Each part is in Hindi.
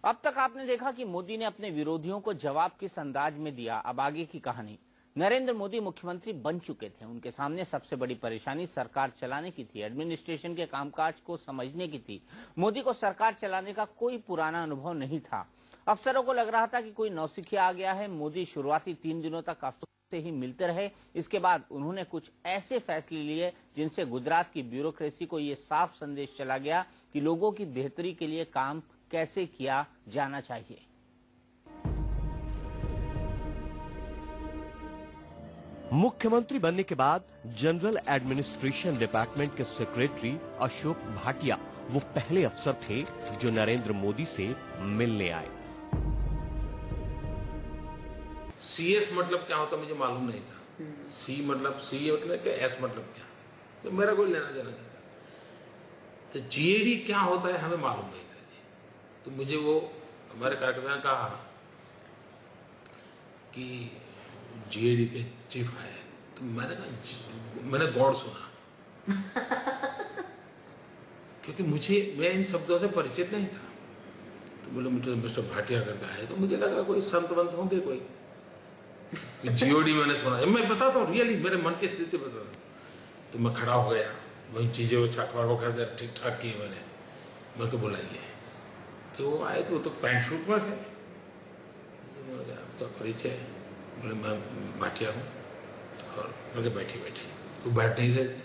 अब तक आपने देखा कि मोदी ने अपने विरोधियों को जवाब किस अंदाज में दिया। अब आगे की कहानी। नरेंद्र मोदी मुख्यमंत्री बन चुके थे। उनके सामने सबसे बड़ी परेशानी सरकार चलाने की थी, एडमिनिस्ट्रेशन के कामकाज को समझने की थी। मोदी को सरकार चलाने का कोई पुराना अनुभव नहीं था। अफसरों को लग रहा था कि कोई नौसिखिया आ गया है। मोदी शुरुआती 3 दिनों तक अफसरों से ही मिलते रहे। इसके बाद उन्होंने कुछ ऐसे फैसले लिए जिनसे गुजरात की ब्यूरोक्रेसी को ये साफ संदेश चला गया कि लोगों की बेहतरी के लिए काम कैसे किया जाना चाहिए। मुख्यमंत्री बनने के बाद जनरल एडमिनिस्ट्रेशन डिपार्टमेंट के सेक्रेटरी अशोक भाटिया वो पहले अफसर थे जो नरेंद्र मोदी से मिलने आए। सीएस मतलब क्या होता मुझे मालूम नहीं था। सी मतलब क्या, एस मतलब क्या, तो मेरा कोई लेना देना नहीं था। तो जीएडी क्या होता है हमें मालूम नहीं था जी। तो मुझे वो हमारे कार्यकर्ता ने कहा कि जीएडी के चीफ आए, तो मैंने कहा मैंने गौर सुना क्योंकि मैं इन शब्दों से परिचित नहीं था। तो बोले मुझे मिस्टर भाटिया करके आए, तो मुझे लगा कोई संत वंत होंगे कोई। जीओडी मैंने सुना, मैं बताता हूँ रियली मेरे मन की स्थिति बताता हूँ। तो मैं खड़ा हो गया, वही चीजें वो ठीक ठाक की मैंने तो बुलाइए। तो आए तो पैंट शूट में थे। आपका परिचय? बोले मैं भाटिया हूँ। और बोले बैठी वो बैठ नहीं रहे थे।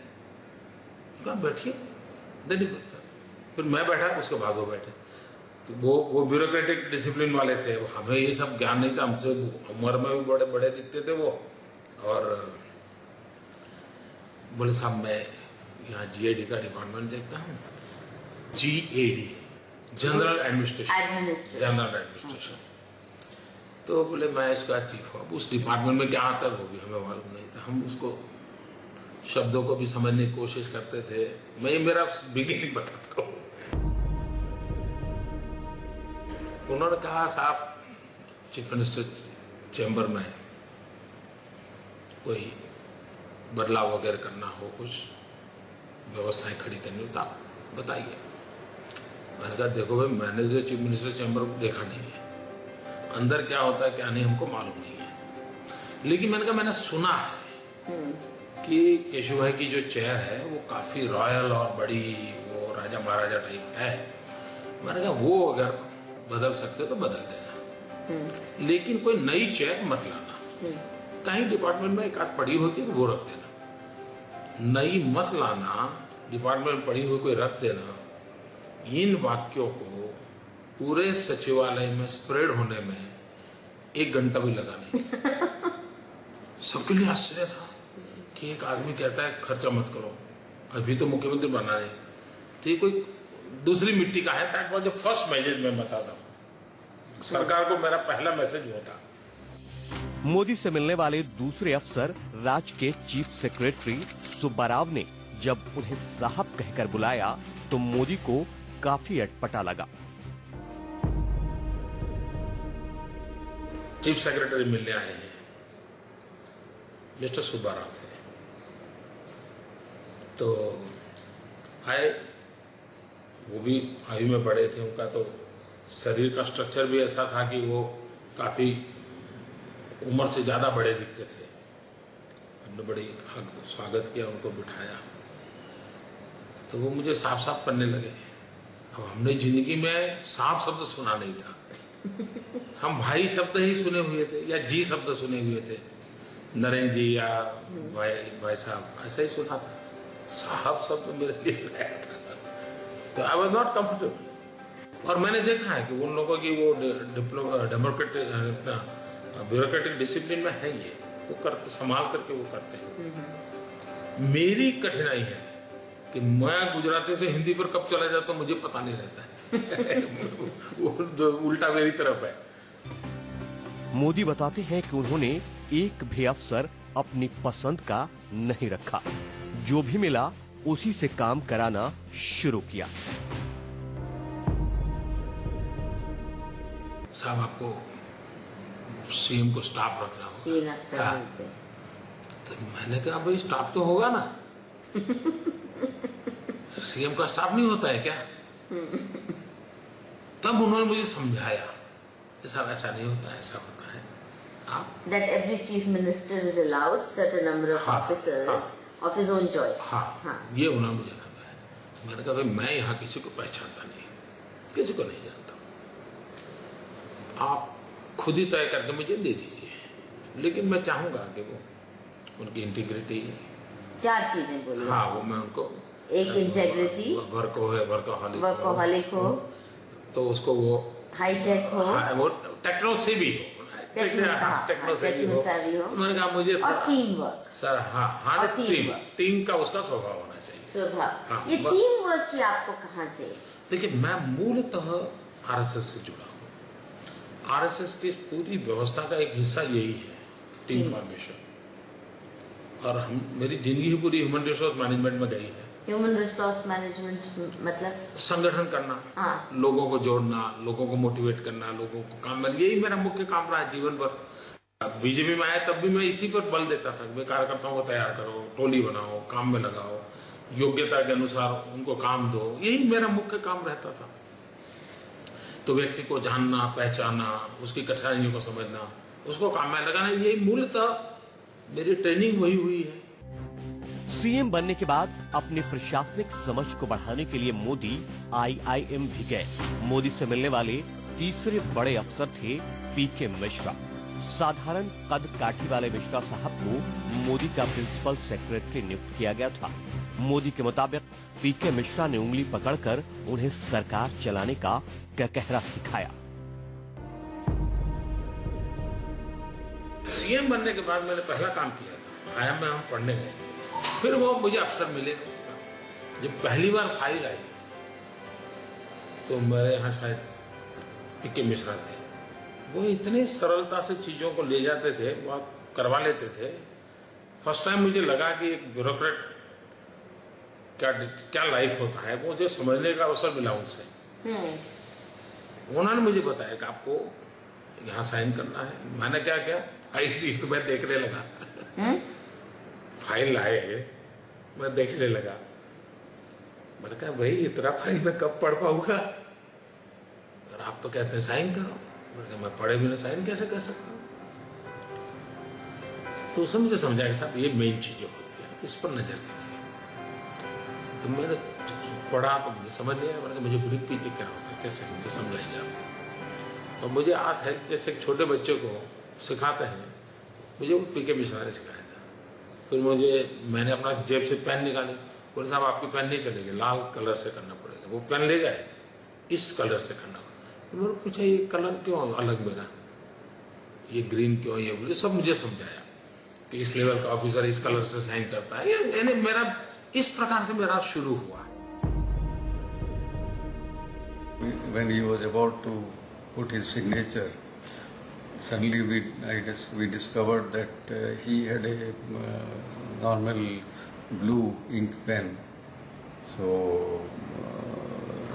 कहा बैठिए, फिर मैं बैठा, उसके बाद वो बैठे। तो वो ब्यूरोक्रेटिक डिसिप्लिन वाले थे, हमें ये सब ज्ञान नहीं था। हमसे उम्र में भी बड़े बड़े दिखते थे वो। और बोले साहब मैं यहाँ जीएडी का डिपार्टमेंट देखता हूँ। GAD general administration. तो बोले मैं इसका चीफ हूँ। उस डिपार्टमेंट में क्या आता है वो भी हमें मालूम नहीं था। हम उसको शब्दों को भी समझने की कोशिश करते थे। मैं मेरा बिगिनिंग बताता हूँ। उन्होंने कहा साहब चीफ मिनिस्टर चैम्बर में कोई बदलाव वगैरह करना हो, कुछ व्यवस्थाएं खड़ी करनी हो तो आप बताइए। मैंने कहा देखो भाई मैंने जो चीफ मिनिस्टर चैम्बर देखा नहीं है, अंदर क्या होता है क्या नहीं हमको मालूम नहीं है। लेकिन मैंने कहा मैंने सुना है कि केशव भाई की जो चेयर है वो काफी रॉयल और बड़ी, वो राजा महाराजा टाइप है। मैंने कहा वो अगर बदल सकते हो तो बदल देना, लेकिन कोई नई चेयर मत लाना। कहीं डिपार्टमेंट में एक आध पड़ी होगी तो वो रख देना, नई मत लाना। डिपार्टमेंट में पड़ी हुई कोई रख देना। इन वाक्यों को पूरे सचिवालय में स्प्रेड होने में 1 घंटा भी लगा नहीं। सबके लिए आश्चर्य था कि एक आदमी कहता है खर्चा मत करो, अभी तो मुख्यमंत्री बना है, तो ये कोई दूसरी मिट्टी का है। That was the first message मैं बताता हूँ। सरकार को मेरा पहला मैसेज वो था। मोदी से मिलने वाले दूसरे अफसर राज्य के चीफ सेक्रेटरी सुब्बाराव ने जब उन्हें साहब कहकर बुलाया तो मोदी को काफी अटपटा लगा। चीफ सेक्रेटरी मिलने आए हैं, मिस्टर सुब्बाराव थे। तो आए, वो भी आयु में बड़े थे। उनका तो शरीर का स्ट्रक्चर भी ऐसा था कि वो काफी उम्र से ज्यादा बड़े दिखते थे। हमने बड़ी स्वागत किया, उनको बिठाया। तो वो मुझे साफ साफ करने लगे। अब हमने जिंदगी में साफ शब्द सुना नहीं था। हम भाई शब्द ही सुने हुए थे या जी शब्द सुने हुए थे, नरेंद्र जी या भाई साहब, ऐसा ही सुना था। साहब शब्द मेरे लिए नया था। तो आई वॉज नॉट कंफर्टेबल। और मैंने देखा है कि उन लोगों की वो डेमोक्रेटिक ब्यूरोक्रेटिक डिसिप्लिन में है, ये वो करते संभाल करके वो करते हैं। मेरी कठिनाई है कि मैं गुजराती से हिंदी पर कब चला जाता हूं मुझे पता नहीं रहता है। वो उल्टा मेरी तरफ है। मोदी बताते हैं कि उन्होंने एक भी अफसर अपनी पसंद का नहीं रखा, जो भी मिला उसी से काम कराना शुरू किया। साहब आपको सीएम को स्टाफ रखना होगा। तो मैंने कहा भाई स्टाफ तो होगा ना, सीएम का स्टाफ नहीं होता है क्या? तब उन्होंने मुझे समझाया कि साहब ऐसा नहीं होता है, ऐसा होता है। आप that every chief minister is allowed certain number of हाँ, officers हाँ। of his own choice. हाँ, ये उन्होंने मुझे बताया। मैंने कहा भाई मैं यहाँ किसी को पहचानता नहीं, किसी को नहीं जानता, आप खुद ही तय करके मुझे दे दीजिए, लेकिन मैं चाहूंगा कि वो उनकी इंटीग्रिटी, 4 चीजें बोलिए। हाँ वो मैं उनको एक इंटेग्रिटी, वर्कोहॉलिक हो, तो उसको वो हाईटेक हो, हाँ, वो टेक्नो से भी हो, टेक्नो से भी हो। मैंने कहा मुझे और टीम वर्क। सर हाँ हाँ, और टीम का उसका स्वभाव होना चाहिए। स्वभाव, हाँ, ये टीम वर्क की आपको कहाँ से? देखिए मैं मूलतः आरएसएस से जुड़ा हूँ। आरएसएस की पूरी व्यवस्था का एक हिस्सा यही है, टीम फॉर्मेशन। और मेरी जिंदगी ही पूरी ह्यूमन रिसोर्स मैनेजमेंट में गई है। ह्यूमन रिसोर्स मैनेजमेंट मतलब संगठन करना, हाँ। लोगों को जोड़ना, लोगों को मोटिवेट करना, लोगों को काम में, यही मेरा मुख्य काम रहा है जीवन भर। बीजेपी में आया तब भी मैं इसी पर बल देता था, वे कार्यकर्ताओं को तैयार करो, टोली बनाओ, काम में लगाओ, योग्यता के अनुसार उनको काम दो, यही मेरा मुख्य काम रहता था। तो व्यक्ति को जानना, पहचानना, उसकी कठिनाइयों को समझना, उसको काम में लगाना, यही मूलतः मेरी ट्रेनिंग वही हुई है। सीएम बनने के बाद अपनी प्रशासनिक समझ को बढ़ाने के लिए मोदी आईआईएम भी गए। मोदी से मिलने वाले तीसरे बड़े अफसर थे पीके मिश्रा। साधारण कद काठी वाले मिश्रा साहब को मोदी का प्रिंसिपल सेक्रेटरी नियुक्त किया गया था। मोदी के मुताबिक पीके मिश्रा ने उंगली पकड़कर उन्हें सरकार चलाने का कहकहरा सिखाया। सीएम बनने के बाद मैंने पहला काम किया था, आईआईएम में हम पढ़ने गए थे। फिर वो मुझे अवसर मिले, जब पहली बार फाइल आई तो मेरे यहाँ शायद पीके मिश्रा थे। वो इतने सरलता से चीजों को ले जाते थे, वो आप करवा लेते थे। फर्स्ट टाइम मुझे लगा कि एक ब्यूरोक्रेट क्या लाइफ होता है, वो मुझे समझने का अवसर मिला उनसे। उन्होंने मुझे बताया कि आपको यहाँ साइन करना है। मैंने क्या किया, फाइल दी तो मैं देखने लगा। फाइल लाए, मैं देखने लगा। मैंने कहा भाई इतना फाइल मैं कब पढ़ पाऊंगा, और आप तो कहते हैं साइन करो। मैंने कहा मैं पढ़े बिना साइन कैसे कर सकता हूँ। तो उसने मुझे समझाया कि साहब ये मेन चीजें होती है, इस पर नजर कीजिए। तो मैंने पढ़ा तो मुझे समझ नहीं आया। मैंने कहा मुझे ब्रीफ कीजिए क्या होता है, कैसे मुझे समझाइए आप। और मुझे याद है जैसे एक छोटे बच्चे को सिखाते हैं, मुझे वो पीके मिश्रा ने सिखाया था। फिर मैंने अपना जेब से पेन निकाली, बोले साहब आपकी पेन नहीं चलेगी, लाल कलर से करना पड़ेगा। वो पेन ले गए थे, इस कलर से करना। मैंने पूछा ये कलर क्यों अलग मेरा, ये ग्रीन क्यों, ये बोले सब मुझे समझाया कि इस लेवल का ऑफिसर इस कलर से साइन करता है। यानी मेरा इस प्रकार से मेरा शुरू हुआ। When he was about to put his signature, suddenly we discovered that he had a normal blue ink pen. So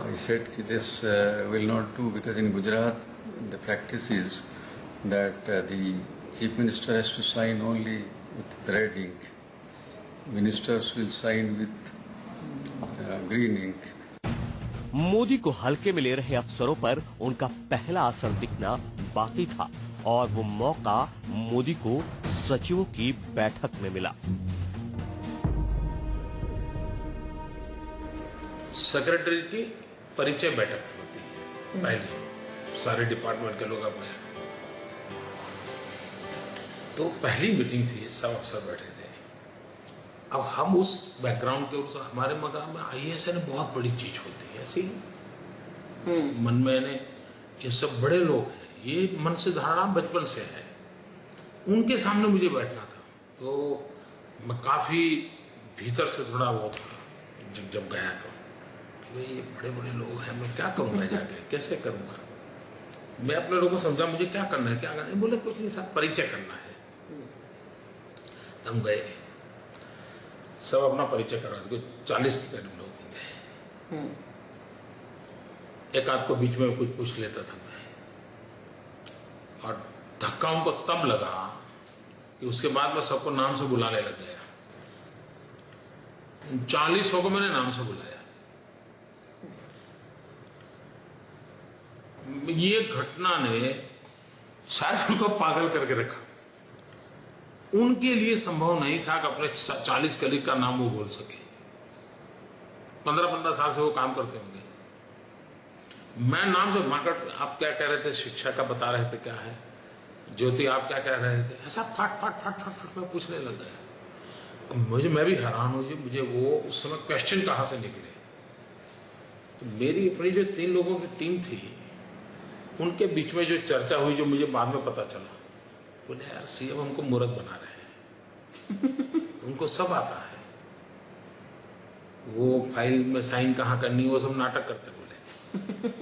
I said this will not do, because in Gujarat the practice is that the chief minister has to sign only with red ink. Ministers will sign with green ink. Modi को हल्के में ले रहे अफसरों पर उनका पहला असर दिखना बाकी था, और वो मौका मोदी को सचिवों की बैठक में मिला। सेक्रेटरी की परिचय बैठक होती है पहले, सारे डिपार्टमेंट के लोग अपने। तो पहली मीटिंग थी, सब अफसर बैठे थे। अब हम उस बैकग्राउंड के उस हमारे मकान में आईएएस ने बहुत बड़ी चीज होती है ऐसी मन में ने, ये सब बड़े लोग हैं, ये मन से धारणा बचपन से है। उनके सामने मुझे बैठना था, तो मैं काफी भीतर से थोड़ा वो था जब गया तो, भाई ये बड़े बड़े लोग हैं, मैं क्या करूंगा जाके, कैसे करूंगा। मैं अपने लोगों को समझा मुझे क्या करना है, क्या करना है। बोले कुछ नहीं साहब, परिचय करना है। हम गए, सब अपना परिचय करा, 40 के करीब लोग गए। एक आध को बीच में कुछ पूछ लेता था मैं, और धक्का उनको तब लगा कि उसके बाद मैं सबको नाम से बुलाने लग गया। 40 को मैंने नाम से बुलाया। ये घटना ने शायद उनको पागल करके रखा। उनके लिए संभव नहीं था कि अपने 40 कलीग का नाम वो बोल सके। 15-15 साल से वो काम करते होंगे। मैं नाम से मार्केट, आप क्या कह रहे थे, शिक्षा का बता रहे थे, क्या है ज्योति, आप क्या कह रहे थे, ऐसा फट मैं पूछने लग गया। मैं भी हैरान हूं जी, मुझे वो उस समय क्वेश्चन कहां से निकले। तो मेरी अपनी जो 3 लोगों की टीम थी, उनके बीच में जो चर्चा हुई, जो मुझे बाद में पता चला, बोले यार सीएम हमको मूर्ख बना रहे हैं। उनको सब आता है, वो फाइल में साइन कहाँ करनी, वो सब नाटक करते बोले।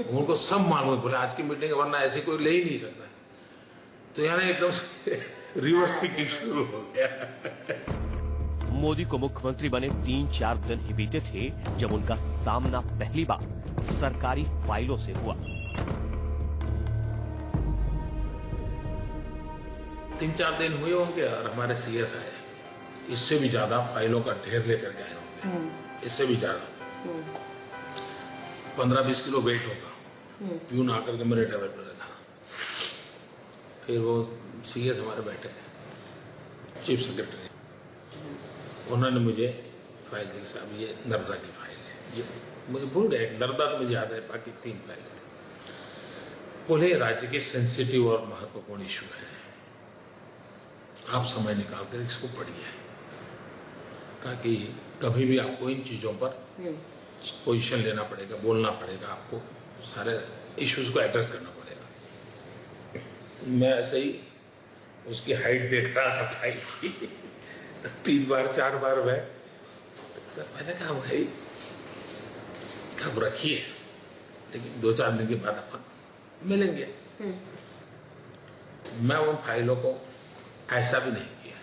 उनको सब मालूम है, बोले आज की मीटिंग वरना ऐसे कोई ले ही नहीं सकता। तो यार एकदम से रिवर्स थिंकिंग शुरू हो गया। मोदी को मुख्यमंत्री बने 3-4 दिन ही बीते थे जब उनका सामना पहली बार सरकारी फाइलों से हुआ। 3-4 दिन हुए होंगे और हमारे सीएस आए, इससे भी ज्यादा फाइलों का ढेर लेकर के आए होंगे, इससे भी ज्यादा 15-20 किलो वेट होगा। प्यून आकर के मेरे टेबल पर रखा। फिर वो सीएस हमारे बैठे, चीफ सेक्रेटरी, उन्होंने मुझे फाइल दी, साहब ये नर्मदा की फाइल है। ये मुझे भूल गए, नर्मदा तो मुझे याद है, बाकी 3 फाइलें थी। बोले राज्य के सेंसिटिव और महत्वपूर्ण इशू है, आप समय निकाल कर इसको पढ़िए, ताकि कभी भी आपको इन चीजों पर पोजीशन लेना पड़ेगा, बोलना पड़ेगा, आपको सारे इश्यूज को एड्रेस करना पड़ेगा। मैं ऐसे ही उसकी हाइट देख रहा था फाइल की, 3-4 बार मैंने कहा भाई अब रखिए, लेकिन 2-4 दिन के बाद अपन मिलेंगे। मैं उन फाइलों को ऐसा भी नहीं किया,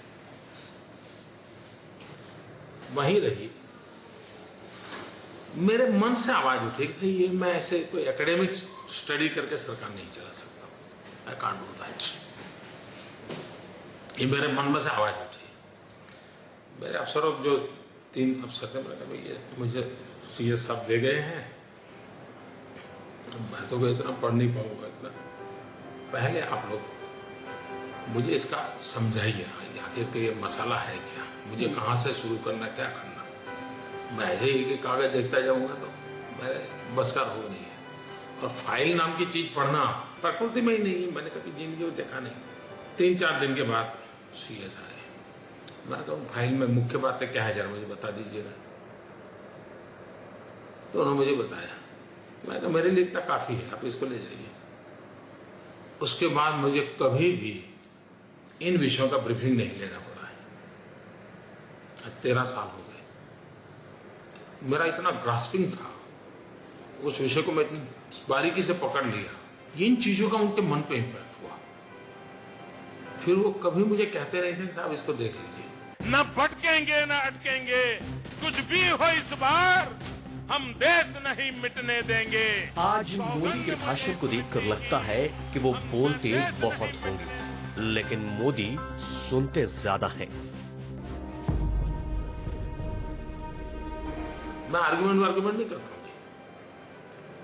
वहीं रही। मेरे मन से आवाज उठी कि भाई ये मैं ऐसे कोई एकेडमिक स्टडी करके सरकार नहीं चला सकता, आई कांट डू दैट। ये मेरे मन में से आवाज उठी। मेरे अफसरों, जो 3 अफसर थे, मैंने कहा ये मुझे सीएस साहब दे गए हैं, मैं तो इतना पढ़ नहीं पाऊंगा, इतना पहले आप लोग मुझे इसका समझाइए, आखिर ये मसाला है क्या, मुझे कहाँ से शुरू करना, क्या करना। मैं ऐसे ही कागज देखता जाऊंगा तो मेरे बस का हो नहीं है। और फाइल नाम की चीज पढ़ना प्रकृति में ही नहीं है, मैंने कभी जिंदगी में देखा नहीं। 3-4 दिन के बाद सीएस आए, मैंने कहा फाइल में मुख्य बातें क्या है, जरा मुझे बता दीजिएगा। तो उन्होंने मुझे बताया, मैंने कहा मेरे लिए इतना काफी है, आप इसको ले जाइए। उसके बाद मुझे कभी भी इन विषयों का ब्रीफिंग नहीं लेना पड़ा है। 13 साल हो गए। मेरा इतना ग्रास्पिंग था उस विषय को, मैं इतनी बारीकी से पकड़ लिया, इन चीजों का उनके मन पे इम्पैक्ट हुआ। फिर वो कभी मुझे कहते नहीं थे साहब इसको देख लीजिए। न भटकेंगे न अटकेंगे, कुछ भी हो इस बार हम देश नहीं मिटने देंगे। आज मोदी के भाषण को देखकर लगता है कि वो बोलते बहुत होंगे, लेकिन मोदी सुनते ज्यादा हैं। मैं आर्गुमेंट नहीं करता हूँ।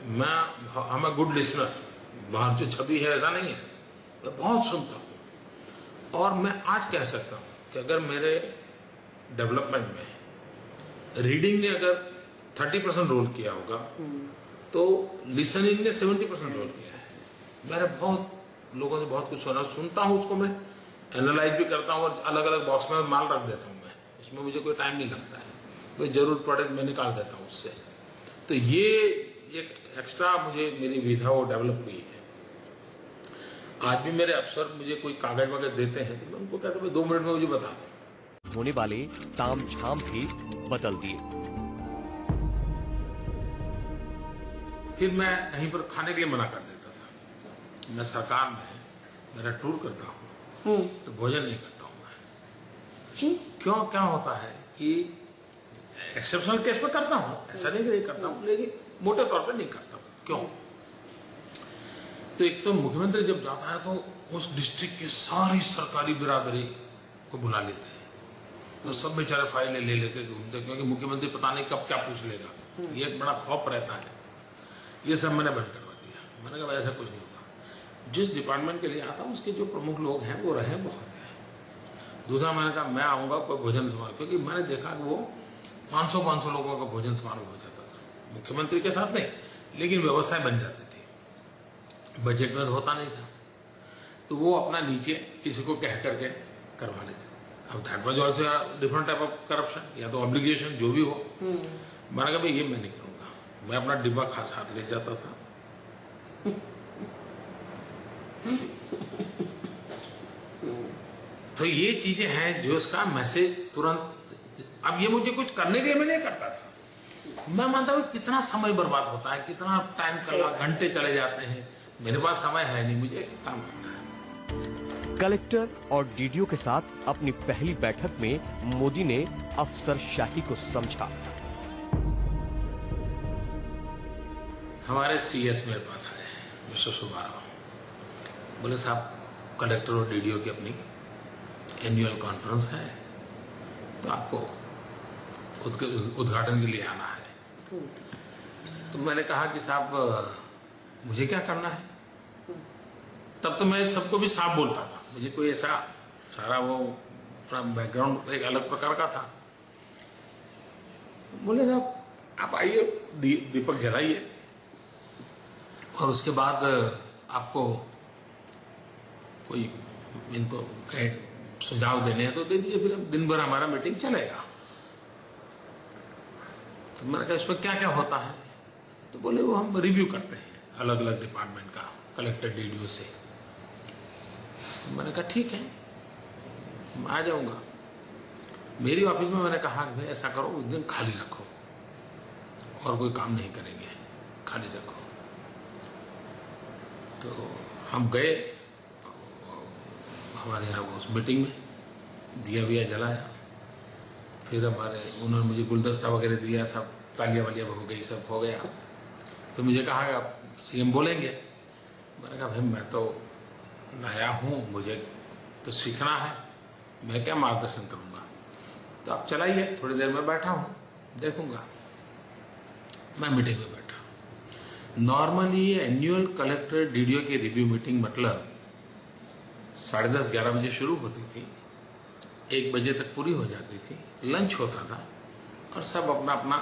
मैं गुड लिसनर, बाहर जो छवि है ऐसा नहीं है, मैं बहुत सुनता हूँ। और मैं आज कह सकता हूँ कि अगर मेरे डेवलपमेंट में रीडिंग ने अगर 30% रोल किया होगा, तो लिसनिंग ने 70% रोल किया है। मैंने बहुत लोगों से बहुत कुछ सुनता हूँ, उसको मैं एनालाइज भी करता हूँ और अलग अलग बॉक्स में माल रख देता हूँ। मैं उसमें मुझे कोई टाइम नहीं लगता है, कोई जरूरत पड़े तो मैं निकाल देता हूँ उससे। तो ये एक एक्स्ट्रा मुझे मेरी विधा वो डेवलप हुई है। आज भी मेरे अफसर मुझे कोई कागज वगैरह देते हैं तो मैं उनको कहता हूँ 2 मिनट में मुझे बता दो। होने वाले ताम झाम भी बदल दिए। फिर मैं कहीं पर खाने के लिए मना कर देता था। मैं सरकार में मेरा टूर करता हूँ तो भोजन नहीं करता हूँ मैं। क्यों, क्या होता है कि एक्सेप्शनल केस में करता हूँ, ऐसा नहीं करता हूँ, लेकिन मोटे तौर पे नहीं करता हूँ। क्यों? तो एक तो मुख्यमंत्री जब जाता है तो उस डिस्ट्रिक्ट की सारी सरकारी बिरादरी को बुला लेते हैं, तो सब बेचारे फाइलें ले लेके घूमते, क्योंकि मुख्यमंत्री पता नहीं कब क्या पूछ लेगा, ये एक बड़ा खौफ रहता है। ये सब मैंने बंद करवा दिया। मैंने कहा ऐसा कुछ नहीं होगा। जिस डिपार्टमेंट के लिए आता हूँ उसके जो प्रमुख लोग हैं वो रहे बहुत हैं। दूसरा मैंने कहा मैं आऊँगा कोई भोजन समारोह, क्योंकि मैंने देखा कि वो 500 लोगों का भोजन समारोह हो जाता था, मुख्यमंत्री के साथ नहीं, लेकिन व्यवस्थाएं बन जाती थी, बजट में होता नहीं था, तो वो अपना नीचे किसी को कह करके करवा लेते। अब that was also different type of corruption, या तो ऑब्लिगेशन, जो भी हो। मैंने कहा भाई ये मैं नहीं करूंगा, मैं अपना डिब्बा खास हाथ ले जाता था। तो ये चीजें हैं जो उसका मैसेज तुरंत, अब ये मुझे कुछ करने के लिए मैं नहीं करता था। मैं मानता हूँ कितना समय बर्बाद होता है, कितना टाइम का घंटे चले जाते हैं, मेरे पास समय है नहीं, मुझे काम करना है। कलेक्टर और डीडीओ के साथ अपनी पहली बैठक में मोदी ने अफसरशाही को समझा। हमारे सीएस मेरे पास आए मिस्टर सुब्बाराव, बोले साहब कलेक्टर और डीडीओ की अपनी एनुअल कॉन्फ्रेंस है, तो आपको उद्घाटन के लिए आना है। तो मैंने कहा कि साहब मुझे क्या करना है। तब तो मैं सबको भी साफ बोलता था, मुझे कोई ऐसा सारा वो बैकग्राउंड एक अलग प्रकार का था। बोले साहब आप आइए, दीपक जलाइए, और उसके बाद आपको कोई इनको सुझाव देने हैं तो दे दीजिए, फिर दिन भर हमारा मीटिंग चलेगा। तो मैंने कहा इसमें क्या क्या होता है, तो बोले वो हम रिव्यू करते हैं अलग अलग डिपार्टमेंट का, कलेक्टर डीडीओ से। तो मैंने कहा ठीक है मैं आ जाऊंगा। मेरी ऑफिस में मैंने कहा भाई ऐसा करो उस दिन खाली रखो और कोई काम नहीं करेंगे, खाली रखो। तो हम गए हमारे यहाँ उस मीटिंग में, दिया विया जलाया, फिर उन्होंने मुझे गुलदस्ता वगैरह दिया, सब तालियां वालियां हो गई, सब हो गया। फिर मुझे कहा कि आप सीएम बोलेंगे। मैंने कहा भाई मैं तो नया हूँ, मुझे तो सीखना है, मैं क्या मार्गदर्शन करूंगा, तो आप चलाइए, थोड़ी देर में बैठा हूँ देखूंगा। मैं मीटिंग में बैठा। नॉर्मली एनुअल कलेक्टर डीडीओ की रिव्यू मीटिंग मतलब 10:30-11 बजे शुरू होती थी, 1 बजे तक पूरी हो जाती थी, लंच होता था और सब अपना अपना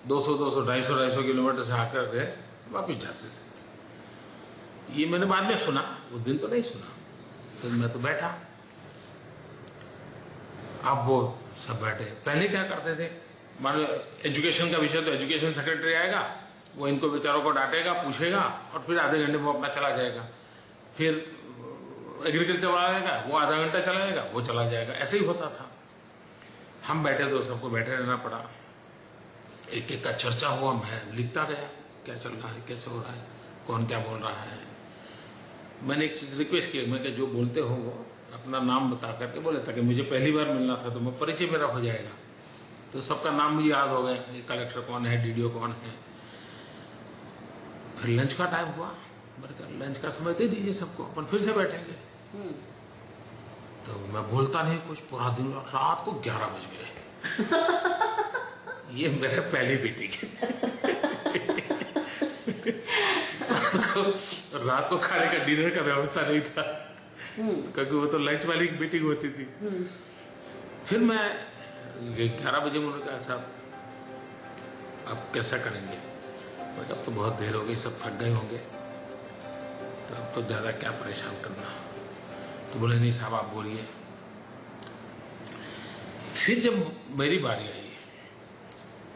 200, 250 किलोमीटर से आकर के वापस जाते थे। ये मैंने बाद में सुना, उस दिन तो नहीं सुना। फिर मैं तो बैठा, अब वो सब बैठे। पहले क्या करते थे, मान लो एजुकेशन का विषय तो एजुकेशन सेक्रेटरी आएगा, वो इनको बेचारों को डांटेगा, पूछेगा और फिर आधे घंटे में वो अपना चला जाएगा। फिर एग्रीकल्चर वाला आएगा, वो आधा घंटा चला जाएगा, वो चला जाएगा। ऐसे ही होता था। हम बैठे तो सबको बैठे रहना पड़ा, एक एक का चर्चा हुआ, मैं लिखता गया क्या चल रहा है, कैसे हो रहा है, कौन क्या बोल रहा है। मैंने एक चीज रिक्वेस्ट की, मैं जो बोलते हो वो अपना नाम बता करके बोले, ताकि मुझे पहली बार मिलना था तो मैं परिचय मेरा हो जाएगा। तो सबका नाम मुझे याद हो गया, ये कलेक्टर कौन है, डीडीओ कौन है। फिर लंच का टाइम हुआ, मैंने कहा लंच का समय दे दीजिए सबको, अपन फिर से बैठेंगे। तो मैं बोलता नहीं कुछ, पूरा दिन, रात को 11 बज गए। ये मेरे पहली मीटिंग। रात को खाने का, डिनर का व्यवस्था नहीं था, क्योंकि वो तो लंच वाली मीटिंग होती थी। फिर मैं 11 बजे मुझे कहा साहब अब कैसा करेंगे। मैं कहा अब तो बहुत देर हो गई, सब थक गए होंगे, तो अब तो ज्यादा क्या परेशान करना। तो बोले नहीं साहब आप बोलिए। फिर जब मेरी बारी आई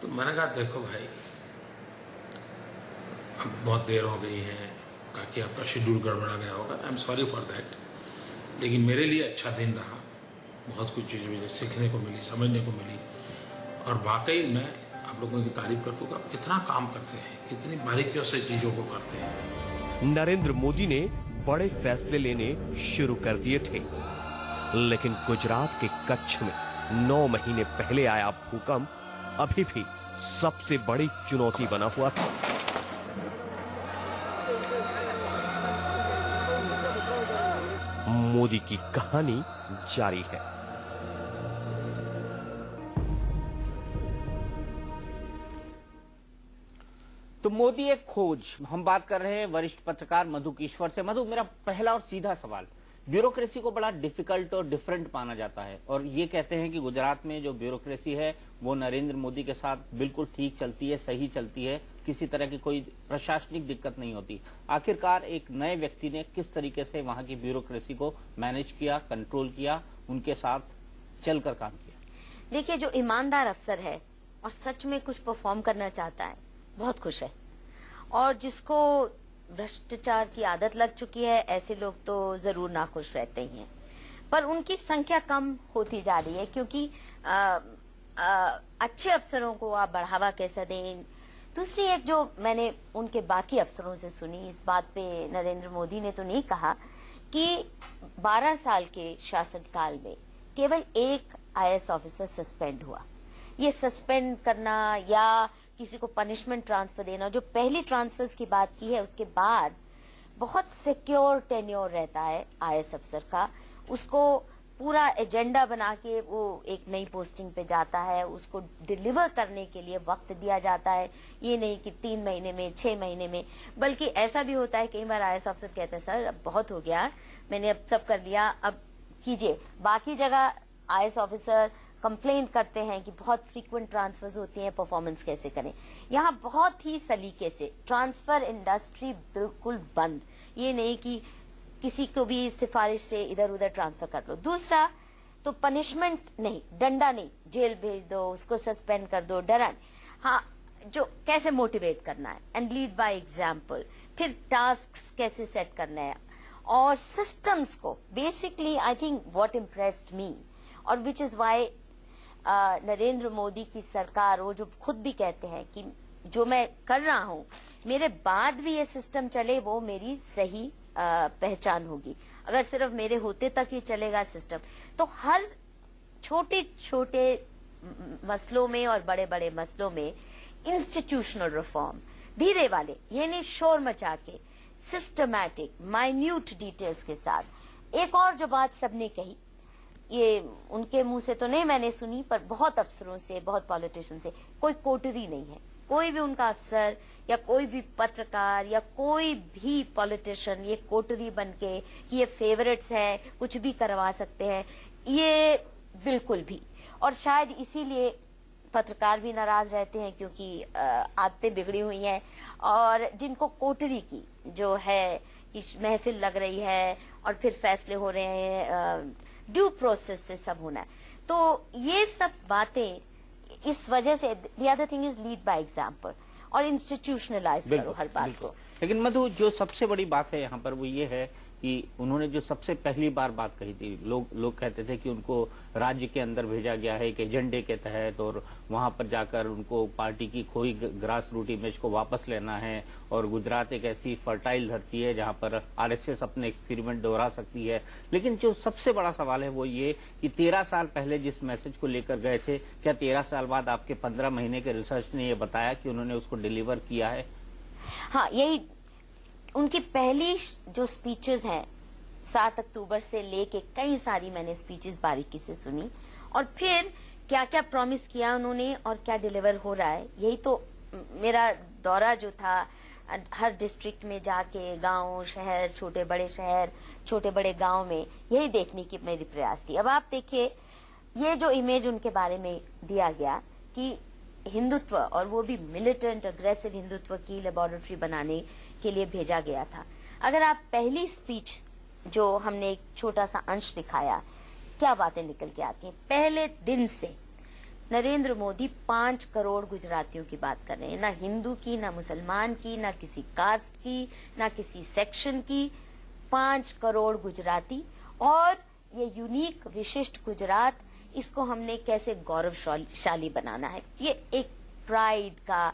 तो मैंने कहा देखो भाई अब बहुत देर हो गई है, कहा कि आपका शेड्यूल गड़बड़ा गया होगा, I am sorry for that, लेकिन मेरे लिए अच्छा दिन रहा, बहुत कुछ चीज़ मुझे सीखने को मिली, समझने को मिली, और वाकई मैं आप लोगों की तारीफ करता हूँ, कितना काम करते हैं, कितनी बारीकियों से चीजों को करते हैं। नरेंद्र मोदी ने बड़े फैसले लेने शुरू कर दिए थे, लेकिन गुजरात के कच्छ में 9 महीने पहले आया भूकंप अभी भी सबसे बड़ी चुनौती बना हुआ था। मोदी की कहानी जारी है। तो मोदी एक खोज, हम बात कर रहे हैं वरिष्ठ पत्रकार मधु किश्वर से। मधु, मेरा पहला और सीधा सवाल, ब्यूरोक्रेसी को बड़ा डिफिकल्ट और डिफरेंट माना जाता है और ये कहते हैं कि गुजरात में जो ब्यूरोक्रेसी है वो नरेंद्र मोदी के साथ बिल्कुल ठीक चलती है, सही चलती है, किसी तरह की कोई प्रशासनिक दिक्कत नहीं होती। आखिरकार एक नए व्यक्ति ने किस तरीके से वहां की ब्यूरोक्रेसी को मैनेज किया, कंट्रोल किया, उनके साथ चलकर काम किया? देखिए, जो ईमानदार अफसर है और सच में कुछ परफॉर्म करना चाहता है, बहुत खुश है। और जिसको भ्रष्टाचार की आदत लग चुकी है, ऐसे लोग तो जरूर नाखुश रहते ही हैं। पर उनकी संख्या कम होती जा रही है क्योंकि अच्छे अफसरों को आप बढ़ावा कैसे दें। दूसरी एक जो मैंने उनके बाकी अफसरों से सुनी, इस बात पे नरेंद्र मोदी ने तो नहीं कहा कि 12 साल के शासनकाल में केवल एक IAS ऑफिसर सस्पेंड हुआ। ये सस्पेंड करना या किसी को पनिशमेंट ट्रांसफर देना, जो पहली ट्रांसफर्स की बात की है उसके बाद बहुत सिक्योर टेन्योर रहता है IAS अफसर का। उसको पूरा एजेंडा बना के वो एक नई पोस्टिंग पे जाता है, उसको डिलीवर करने के लिए वक्त दिया जाता है। ये नहीं कि 3 महीने में, 6 महीने में, बल्कि ऐसा भी होता है कई बार IAS अफसर कहते हैं सर अब बहुत हो गया, मैंने अब सब कर लिया, अब कीजिए। बाकी जगह IAS ऑफिसर कंप्लेंट करते हैं कि बहुत फ्रीक्वेंट ट्रांसफर्स होती हैं, परफॉर्मेंस कैसे करें। यहाँ बहुत ही सलीके से ट्रांसफर इंडस्ट्री बिल्कुल बंद, ये नहीं कि किसी को भी सिफारिश से इधर उधर ट्रांसफर कर लो। दूसरा तो पनिशमेंट नहीं, डंडा नहीं, जेल भेज दो, उसको सस्पेंड कर दो, डरा। हाँ, जो कैसे मोटिवेट करना है एंड लीड बाय एग्जाम्पल, फिर टास्क्स कैसे सेट करना है और सिस्टम्स को। Basically I think what impressed me और which is why Narendra Modi की सरकार, वो जो खुद भी कहते हैं कि जो मैं कर रहा हूं मेरे बाद भी ये सिस्टम चले, वो मेरी सही पहचान होगी। अगर सिर्फ मेरे होते तक ही चलेगा सिस्टम, तो हर छोटे छोटे मसलों में और बड़े बड़े मसलों में इंस्टीट्यूशनल रिफॉर्म, धीरे वाले, ये नहीं शोर मचा के, सिस्टमैटिक माइन्यूट डिटेल्स के साथ। एक और जो बात सबने कही, ये उनके मुंह से तो नहीं मैंने सुनी, पर बहुत अफसरों से, बहुत पॉलिटिशियन से, कोई कोटरी नहीं है। कोई भी उनका अफसर या कोई भी पत्रकार या कोई भी पॉलिटिशियन ये कोटरी बनके कि ये फेवरेट्स है, कुछ भी करवा सकते हैं, ये बिल्कुल भी। और शायद इसीलिए पत्रकार भी नाराज रहते हैं क्योंकि आदतें बिगड़ी हुई हैं। और जिनको कोटरी की जो है कि महफिल लग रही है और फिर फैसले हो रहे हैं, ड्यू प्रोसेस से सब होना है, तो ये सब बातें इस वजह से। The other thing is lead by example और इंस्टीट्यूशनलाइज करो हर बात को। लेकिन मधु, जो सबसे बड़ी बात है यहाँ पर वो ये है कि उन्होंने जो सबसे पहली बार बात कही थी, लोग कहते थे कि उनको राज्य के अंदर भेजा गया है एक एजेंडे के तहत और वहां पर जाकर उनको पार्टी की खोई ग्रास रूट इमेज को वापस लेना है और गुजरात एक ऐसी फर्टाइल धरती है जहां पर RSS अपने एक्सपेरिमेंट दोहरा सकती है। लेकिन जो सबसे बड़ा सवाल है वो ये कि 13 साल पहले जिस मैसेज को लेकर गए थे, क्या 13 साल बाद आपके 15 महीने के रिसर्च ने ये बताया कि उन्होंने उसको डिलीवर किया है? हाँ, यही उनकी पहली जो स्पीचेस हैं 7 अक्टूबर से लेके कई सारी मैंने स्पीचेस बारीकी से सुनी और फिर क्या क्या प्रॉमिस किया उन्होंने और क्या डिलीवर हो रहा है। यही तो मेरा दौरा जो था, हर डिस्ट्रिक्ट में जाके गांव, शहर, छोटे बड़े गांव में, यही देखने की मेरी प्रयास थी। अब आप देखिए, ये जो इमेज उनके बारे में दिया गया कि हिंदुत्व, और वो भी मिलिटेंट अग्रेसिव हिंदुत्व की लेबोरेटरी बनाने के लिए भेजा गया था। अगर आप पहली स्पीच जो हमने एक छोटा सा अंश दिखाया, क्या बातें निकल के आती हैं। पहले दिन से नरेंद्र मोदी 5 करोड़ गुजरातियों की बात कर रहे हैं, ना हिंदू की, ना मुसलमान की, ना किसी कास्ट की, ना किसी सेक्शन की, 5 करोड़ गुजराती। और ये यूनिक विशिष्ट गुजरात, इसको हमने कैसे गौरवशाली बनाना है, ये एक प्राइड का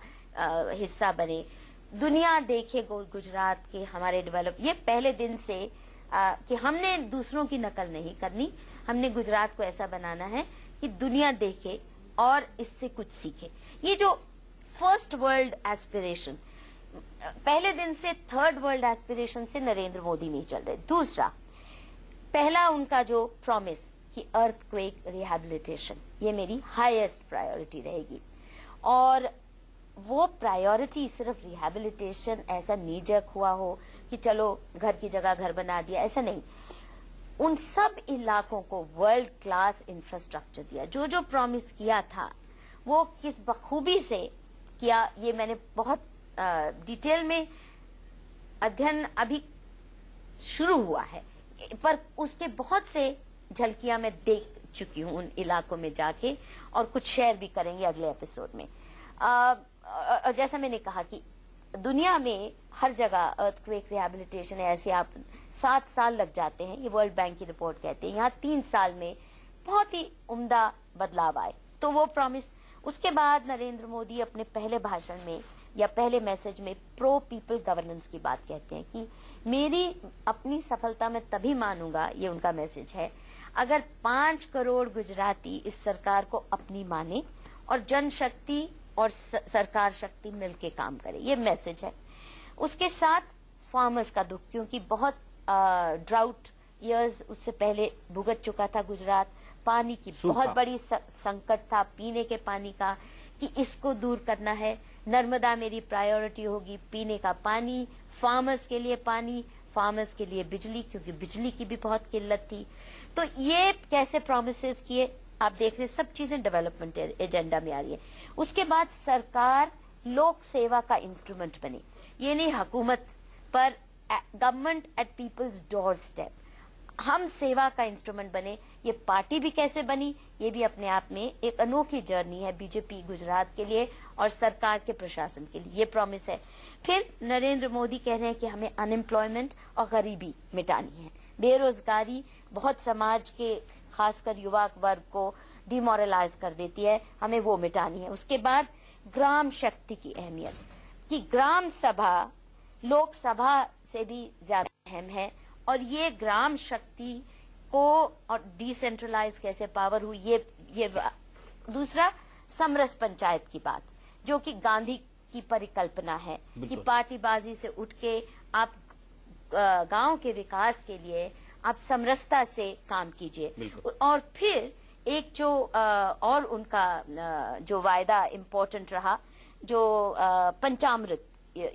हिस्सा बने, दुनिया देखे गुजरात के हमारे डेवलप। ये पहले दिन से कि हमने दूसरों की नकल नहीं करनी, हमने गुजरात को ऐसा बनाना है कि दुनिया देखे और इससे कुछ सीखे। ये जो फर्स्ट वर्ल्ड एस्पिरेशन, पहले दिन से थर्ड वर्ल्ड एस्पिरेशन से नरेंद्र मोदी नहीं चल रहे। दूसरा, पहला उनका जो प्रॉमिस कि अर्थक्वेक रिहैबिलिटेशन, ये मेरी हाईएस्ट प्रायोरिटी रहेगी। और वो प्रायोरिटी सिर्फ रिहैबिलिटेशन ऐसा नीजक हुआ हो कि चलो घर की जगह घर बना दिया, ऐसा नहीं। उन सब इलाकों को वर्ल्ड क्लास इंफ्रास्ट्रक्चर दिया। जो जो प्रॉमिस किया था वो किस बखूबी से किया, ये मैंने बहुत डिटेल में अध्ययन अभी शुरू हुआ है, पर उसके बहुत से झलकियां मैं देख चुकी हूं उन इलाकों में जाके, और कुछ शेयर भी करेंगे अगले एपिसोड में। और जैसा मैंने कहा कि दुनिया में हर जगह अर्थक्वेक रिहैबिलिटेशन है, ऐसे आप 7 साल लग जाते हैं, ये वर्ल्ड बैंक की रिपोर्ट कहते हैं। यहाँ 3 साल में बहुत ही उम्दा बदलाव आए। तो वो प्रॉमिस, उसके बाद नरेंद्र मोदी अपने पहले भाषण में या पहले मैसेज में प्रो पीपल गवर्नेंस की बात कहते हैं कि मेरी अपनी सफलता मैं तभी मानूंगा, ये उनका मैसेज है, अगर 5 करोड़ गुजराती इस सरकार को अपनी माने और जनशक्ति और सरकार शक्ति मिलके काम करे, ये मैसेज है। उसके साथ फार्मर्स का दुख, क्योंकि बहुत ड्राउट ईयर्स उससे पहले भुगत चुका था गुजरात, पानी की बहुत बड़ी संकट था, पीने के पानी का, कि इसको दूर करना है। नर्मदा मेरी प्रायोरिटी होगी, पीने का पानी, फार्मर्स के लिए पानी, फार्मर्स के लिए बिजली, क्योंकि बिजली की भी बहुत किल्लत थी। तो ये कैसे प्रोमिसेस किए आप देख रहे, सब चीजें डेवलपमेंट एजेंडा में आ रही है। उसके बाद सरकार लोक सेवा का इंस्ट्रूमेंट बनी, ये नहीं हुकूमत पर government at people's doorstep, हम सेवा का इंस्ट्रूमेंट बने। ये पार्टी भी कैसे बनी, ये भी अपने आप में एक अनोखी जर्नी है बीजेपी गुजरात के लिए और सरकार के प्रशासन के लिए, ये प्रॉमिस है। फिर नरेंद्र मोदी कह रहे हैं कि हमें अनएम्प्लॉयमेंट और गरीबी मिटानी है, बेरोजगारी बहुत समाज के खासकर युवा वर्ग को डिमोरलाइज कर देती है, हमें वो मिटानी है। उसके बाद ग्राम शक्ति की अहमियत, कि ग्राम सभा लोकसभा से भी ज्यादा अहम है, और ये ग्राम शक्ति को और डिसेंट्रलाइज कैसे पावर हुई, ये दूसरा समरस पंचायत की बात, जो कि गांधी की परिकल्पना है कि पार्टीबाजी से उठ के आप गांव के विकास के लिए आप समरसता से काम कीजिए। और फिर एक जो और उनका जो वायदा इम्पोर्टेंट रहा, जो पंचामृत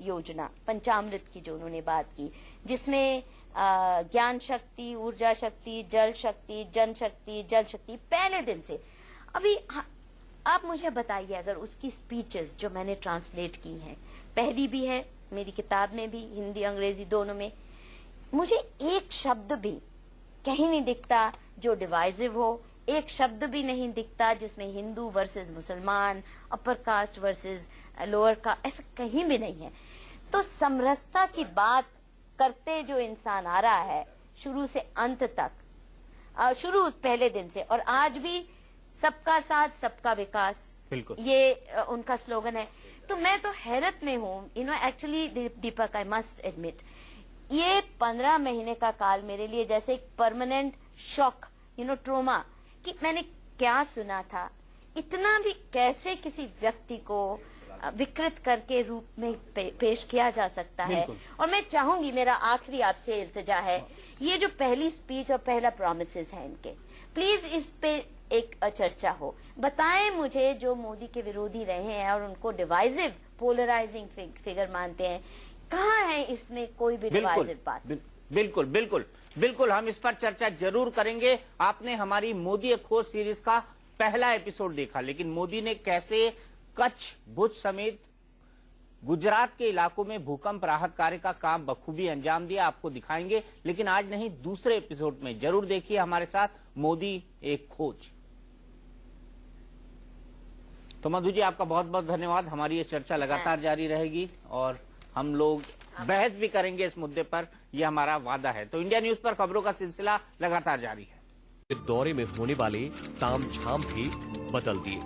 योजना, पंचामृत की जो उन्होंने बात की, जिसमें ज्ञान शक्ति, ऊर्जा शक्ति, जल शक्ति, जनशक्ति, जल शक्ति, पहले दिन से अभी आप मुझे बताइए, अगर उसकी स्पीचेस जो मैंने ट्रांसलेट की हैं, पहली भी है मेरी किताब में भी, हिंदी अंग्रेजी दोनों में, मुझे एक शब्द भी कहीं नहीं दिखता जो डिवाइसिव हो, एक शब्द भी नहीं दिखता जिसमें हिंदू वर्सेस मुसलमान, upper caste versus lower caste, ऐसा कहीं भी नहीं है। तो समरसता की बात करते जो इंसान आ रहा है शुरू से अंत तक, शुरू पहले दिन से, और आज भी सबका साथ सबका विकास, ये उनका स्लोगन है। तो मैं तो हैरत में हूँ, actually Deepak, I must admit, ये 15 महीने का काल मेरे लिए जैसे एक परमानेंट शॉक, ट्रोमा, कि मैंने क्या सुना था, इतना भी कैसे किसी व्यक्ति को विकृत करके रूप में पेश किया जा सकता है। और मैं चाहूंगी, मेरा आखिरी आपसे इल्तिजा है, ये जो पहली स्पीच और पहला प्रॉमिसेस है इनके, प्लीज इस पे एक चर्चा हो। बताएं मुझे, जो मोदी के विरोधी रहे हैं और उनको डिवाइसिव पोलराइजिंग फिगर मानते हैं, कहाँ है इसमें कोई भी डिवाइसिव बात? बिल्कुल बिल्कुल बिल्कुल, हम इस पर चर्चा जरूर करेंगे। आपने हमारी मोदी एक खोज सीरीज का पहला एपिसोड देखा, लेकिन मोदी ने कैसे कच्छ, भुज समेत गुजरात के इलाकों में भूकंप राहत कार्य का काम बखूबी अंजाम दिया, आपको दिखाएंगे। लेकिन आज नहीं, दूसरे एपिसोड में जरूर देखिए हमारे साथ मोदी एक खोज। तो मधु जी, आपका बहुत बहुत धन्यवाद। हमारी ये चर्चा लगातार जारी रहेगी और हम लोग बहस भी करेंगे इस मुद्दे पर, यह हमारा वादा है। तो इंडिया न्यूज पर खबरों का सिलसिला लगातार जारी है। दौरे में होने वाले तामझाम भी बदल दिए।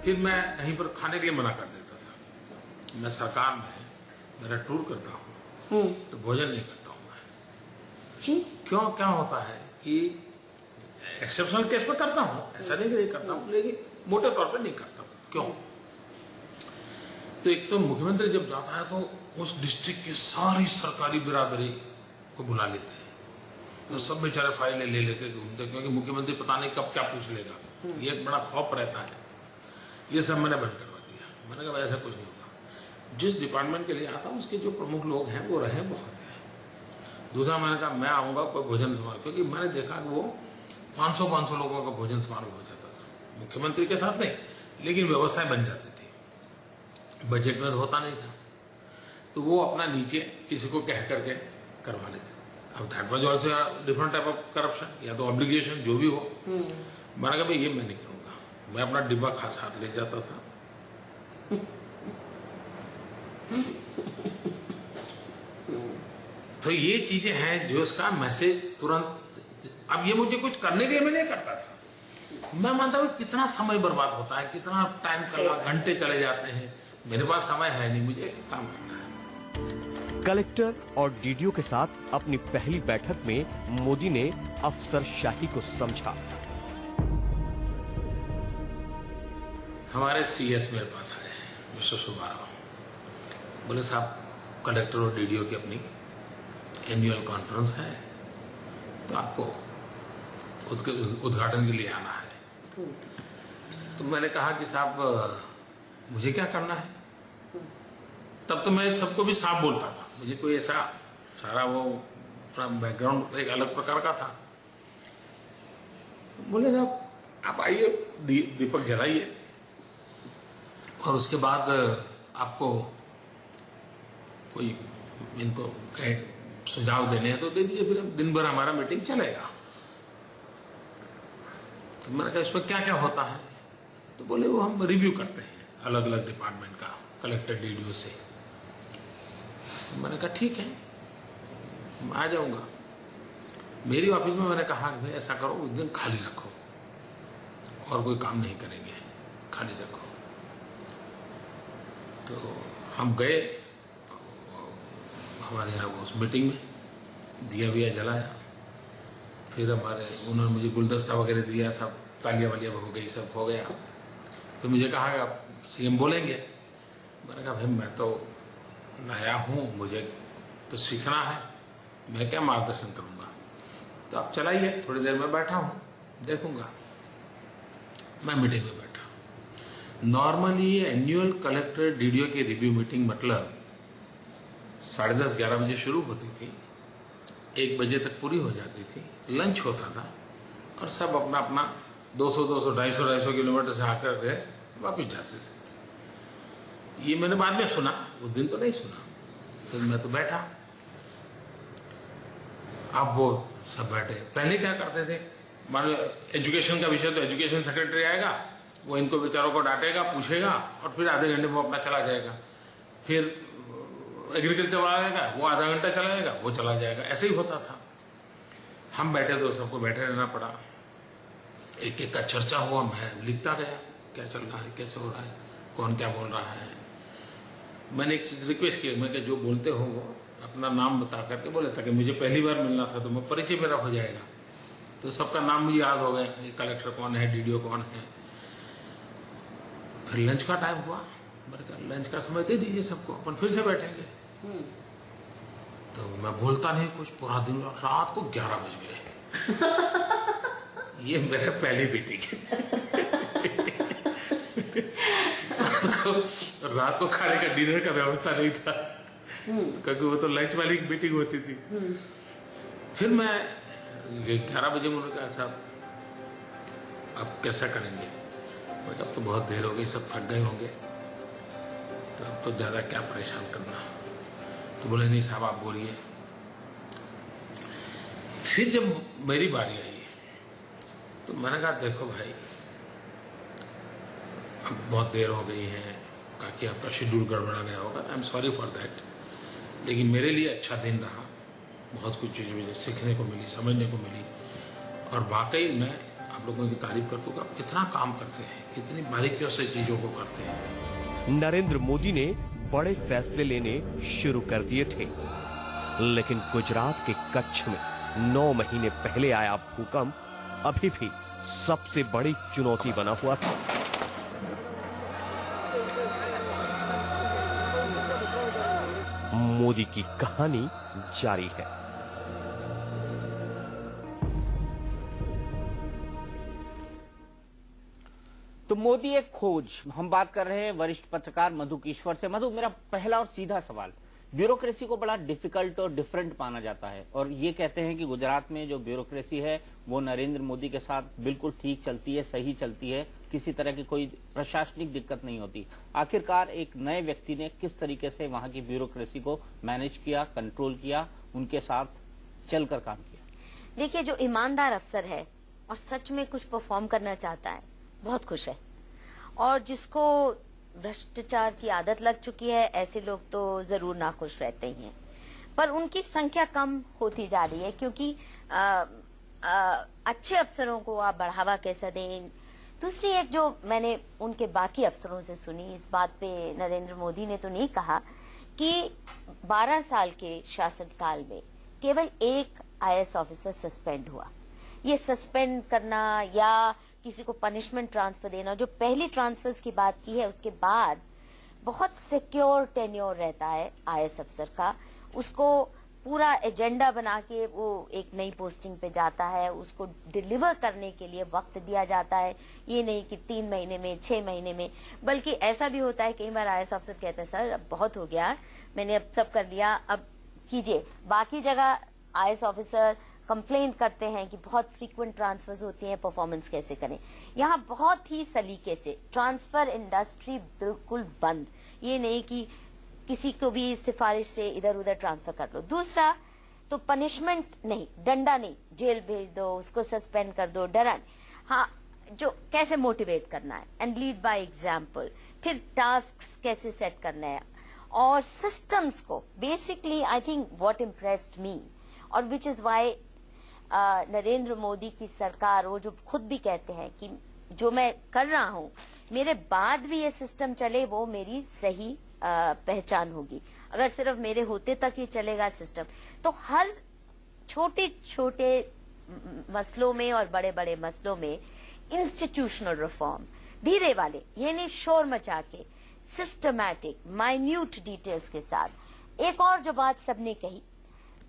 फिर मैं कहीं पर खाने के लिए मना कर देता था। मैं सरकार में मेरा टूर करता हूँ तो भोजन नहीं करता हूँ मैं। क्यों? क्या होता है कि एक्सेप्शनल केस में करता हूँ, ऐसा नहीं कि नहीं करता हूँ, लेकिन मोटे तौर पर नहीं करता हूँ। क्यों? तो एक तो मुख्यमंत्री जब जाता है तो उस डिस्ट्रिक्ट की सारी सरकारी बिरादरी को बुला लेते हैं, तो सब बेचारे फाइलें ले लेके घूमते, क्योंकि मुख्यमंत्री पता नहीं कब क्या पूछ लेगा, ये एक बड़ा खौफ रहता है। ये सब मैंने बंद करवा दिया। मैंने कहा ऐसा कुछ नहीं होगा। जिस डिपार्टमेंट के लिए आता हूँ उसके जो प्रमुख लोग हैं वो रहे बहुत हैं। दूसरा मैंने कहा मैं आऊँगा कोई भोजन समारोह, क्योंकि मैंने देखा कि वो 500 लोगों का भोजन समारोह हो जाता था, मुख्यमंत्री के साथ नहीं, लेकिन व्यवस्थाएं बन जाती थी, बजट में होता नहीं था, तो वो अपना नीचे किसी को कह करके करवा लेते। अब that was also different type of corruption, या तो ऑब्लिगेशन जो भी हो। मैंने कहा भाई ये मैं नहीं करूंगा, मैं अपना डिब्बा खास हाथ ले जाता था। तो ये चीजें हैं जो उसका मैसेज तुरंत, अब ये मुझे कुछ करने के लिए मैं नहीं करता था। मैं मानता हूँ कितना समय बर्बाद होता है, कितना टाइम चला, घंटे चले जाते हैं। मेरे पास समय है नहीं, मुझे काम करना है। कलेक्टर और डीडीओ के साथ अपनी पहली बैठक में मोदी ने अफसरशाही को समझा। हमारे सीएस मेरे पास आए, मिस्टर सुब्बाराव, बोले साहब कलेक्टर और डीडीओ की अपनी एनुअल कॉन्फ्रेंस है, तो आपको उद्घाटन के लिए आना है। तो मैंने कहा कि साहब मुझे क्या करना है। तब तो मैं सबको भी साफ बोलता था, मुझे कोई ऐसा सारा वो बैकग्राउंड एक अलग प्रकार का था। बोले साहब आप आइए, दीपक जलाइए, और उसके बाद आपको कोई इनको सुझाव देने हैं तो दे दीजिए, फिर दिन भर हमारा मीटिंग चलेगा। तो मैंने कहा इसमें क्या क्या होता है। तो बोले वो हम रिव्यू करते हैं अलग अलग डिपार्टमेंट का, कलेक्टर डीडीओ से। तो मैंने कहा ठीक है, मैं आ जाऊंगा। मेरी ऑफिस में मैंने कहा भाई ऐसा करो उस दिन खाली रखो, और कोई काम नहीं करेंगे, खाली रखो। तो हम गए हमारे यहाँ उस मीटिंग में, दिया विया जलाया, फिर हमारे उन्होंने मुझे गुलदस्ता वगैरह दिया, सब तालियां वालियां हो गई, सब हो गया। फिर मुझे कहा कि आप सीएम बोलेंगे। मैंने कहा भाई मैं तो नया हूँ, मुझे तो सीखना है, मैं क्या मार्गदर्शन करूंगा। तो आप चलाइए, थोड़ी देर में बैठा हूँ, देखूंगा। मैं मीटिंग में बैठा। नॉर्मली एनुअल कलेक्टर डीडीओ की रिव्यू मीटिंग मतलब 10:30-11 बजे शुरू होती थी, 1 बजे तक पूरी हो जाती थी, लंच होता था, और सब अपना अपना 200, 250 किलोमीटर से आकर के वापस जाते थे। ये मैंने बाद में सुना, उस दिन तो नहीं सुना। फिर मैं तो बैठा, अब वो सब बैठे। पहले क्या करते थे, मान लो एजुकेशन का विषय तो एजुकेशन सेक्रेटरी आएगा, वो इनको बेचारों को डांटेगा, पूछेगा, और फिर आधे घंटे में अपना चला जाएगा। फिर एग्रीकल्चर वाला आएगा, वो आधा घंटा चला जाएगा, वो चला जाएगा। ऐसे ही होता था। हम बैठे तो सबको बैठे रहना पड़ा, एक एक का चर्चा हुआ, मैं लिखता गया क्या चल रहा है, कैसे हो रहा है, कौन क्या बोल रहा है। मैंने एक चीज रिक्वेस्ट की, मैं कि जो बोलते हो वो अपना नाम बता करके बोले, ताकि मुझे पहली बार मिलना था तो मैं परिचय मेरा हो जाएगा। तो सबका नाम मुझे याद हो गया, ये कलेक्टर कौन है, डीडीओ कौन है। फिर लंच का टाइम हुआ, मैंने कहा लंच का समय दे दीजिए सबको, अपन फिर से बैठेंगे। तो मैं बोलता नहीं कुछ, पूरा दिन, रात को 11 बज गए। ये मेरे पहली मीटिंग। रात को खाने का, डिनर का व्यवस्था नहीं था, क्योंकि वो तो लंच वाली मीटिंग होती थी। फिर मैं 11 बजे मुझे कहा साहब अब कैसा करेंगे। अब तो बहुत देर हो गई, सब थक गए होंगे, तो अब तो ज्यादा क्या परेशान करना। तो बोले नहीं साहब आप बोलिए। फिर जब मेरी बारी आई तो मैंने कहा देखो भाई अब बहुत देर हो गई है, ताकि आपका शेड्यूल गड़बड़ा गया होगा, I am sorry for that, लेकिन मेरे लिए अच्छा दिन रहा, बहुत कुछ चीज़ मुझे सीखने को मिली, समझने को मिली, और वाकई मैं आप लोगों की तारीफ करता हूँ, आप कितना काम करते हैं, कितनी बारीकियों से चीजों को करते हैं। नरेंद्र मोदी ने बड़े फैसले लेने शुरू कर दिए थे, लेकिन गुजरात के कच्छ में 9 महीने पहले आया भूकंप अभी भी सबसे बड़ी चुनौती बना हुआ था। मोदी की कहानी जारी है। तो मोदी एक खोज, हम बात कर रहे हैं वरिष्ठ पत्रकार मधु कीश्वर से। मधु, मेरा पहला और सीधा सवाल, ब्यूरोक्रेसी को बड़ा डिफिकल्ट और डिफरेंट माना जाता है और ये कहते हैं कि गुजरात में जो ब्यूरोक्रेसी है वो नरेंद्र मोदी के साथ बिल्कुल ठीक चलती है, सही चलती है, किसी तरह की कोई प्रशासनिक दिक्कत नहीं होती। आखिरकार एक नए व्यक्ति ने किस तरीके से वहां की ब्यूरोक्रेसी को मैनेज किया, कंट्रोल किया, उनके साथ चलकर काम किया? देखिए, जो ईमानदार अफसर है और सच में कुछ परफॉर्म करना चाहता है, बहुत खुश है। और जिसको भ्रष्टाचार की आदत लग चुकी है, ऐसे लोग तो जरूर नाखुश रहते ही हैं। पर उनकी संख्या कम होती जा रही है क्योंकि अच्छे अफसरों को आप बढ़ावा कैसे दें। दूसरी एक जो मैंने उनके बाकी अफसरों से सुनी, इस बात पे नरेंद्र मोदी ने तो नहीं कहा कि 12 साल के शासनकाल में केवल एक IAS ऑफिसर सस्पेंड हुआ। ये सस्पेंड करना या किसी को पनिशमेंट ट्रांसफर देना, जो पहली ट्रांसफर्स की बात की है उसके बाद बहुत सिक्योर टेन्योर रहता है IAS अफसर का। उसको पूरा एजेंडा बना के वो एक नई पोस्टिंग पे जाता है, उसको डिलीवर करने के लिए वक्त दिया जाता है। ये नहीं कि 3 महीने में, 6 महीने में, बल्कि ऐसा भी होता है कई बार IAS अफसर कहते हैं सर अब बहुत हो गया, मैंने अब सब कर लिया, अब कीजिए। बाकी जगह IAS ऑफिसर कंप्लेंट करते हैं कि बहुत फ्रीक्वेंट ट्रांसफर्स होती हैं, परफॉर्मेंस कैसे करें। यहाँ बहुत ही सलीके से ट्रांसफर इंडस्ट्री बिल्कुल बंद, ये नहीं कि किसी को भी सिफारिश से इधर उधर ट्रांसफर कर लो। दूसरा तो पनिशमेंट नहीं, डंडा नहीं, जेल भेज दो, उसको सस्पेंड कर दो, डरा। हाँ, जो कैसे मोटिवेट करना है एंड लीड बाय एग्जाम्पल, फिर टास्क्स कैसे सेट करना है और सिस्टम्स को। Basically I think what impressed me और which is why Narendra Modi की सरकार, वो जो खुद भी कहते हैं कि जो मैं कर रहा हूं मेरे बाद भी ये सिस्टम चले, वो मेरी सही पहचान होगी। अगर सिर्फ मेरे होते तक ही चलेगा सिस्टम, तो हर छोटे छोटे मसलों में और बड़े बड़े मसलों में इंस्टीट्यूशनल रिफॉर्म, धीरे वाले, ये नहीं शोर मचा के, सिस्टमैटिक माइन्यूट डिटेल्स के साथ। एक और जो बात सबने कही,